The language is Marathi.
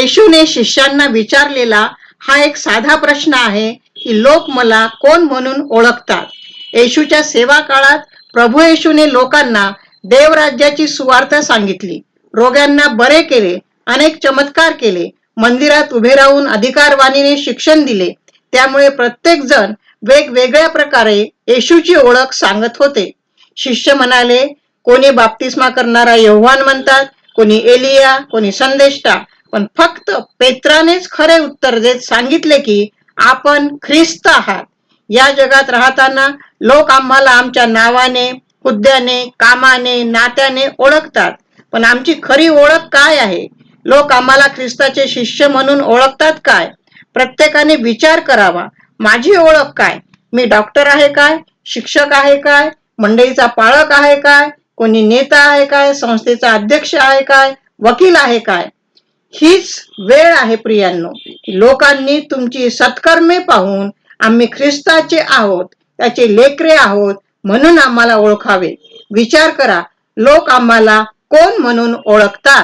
येशूने शिष्यांना विचारलेला हा एक साधा प्रश्न आहे की लोक मला कोण म्हणून ओळखतात. येशूच्या सेवा काळात प्रभू येशूने लोकांना देवराज्याची सुवार्थ सांगितली, रोग्यांना बरे केले, अनेक चमत्कार केले, मंदिरात उभे राहून अधिकारवाणीने शिक्षण दिले. त्यामुळे प्रत्येक जण वेगवेगळ्या प्रकारे येशूची ओळख सांगत होते. शिष्य म्हणाले, कोणी बाप्तिस्मा करणारा योहान म्हणतात, कोणी एलिया, कोणी संदेष्टा. पण फक्त पेत्रानेच खरे उत्तर देत सांगितले की आपण ख्रिस्त आहात. या जगात राहताना लोक आम्हाला आमच्या नावाने, हुद्द्याने, कामाने, नात्याने ओळखतात, पण आमची खरी ओळख काय आहे? लोक आम्हाला ख्रिस्ताचे शिष्य म्हणून ओळखतात काय? प्रत्येकाने विचार करावा, माझी ओळख काय? मी डॉक्टर आहे काय? शिक्षक आहे काय? मंडळीचा पाळक आहे काय? कोणी नेता आहे काय? संस्थेचा अध्यक्ष आहे काय? वकील आहे काय? हीच वेळ आहे प्रियांनो, लोकांनी तुमची सत्कर्मे पाहून आम्ही ख्रिस्ताचे आहोत, त्याचे लेकरे आहोत म्हणून आम्हाला ओळखावे. विचार करा, लोक आम्हाला कोण म्हणून ओळखतात?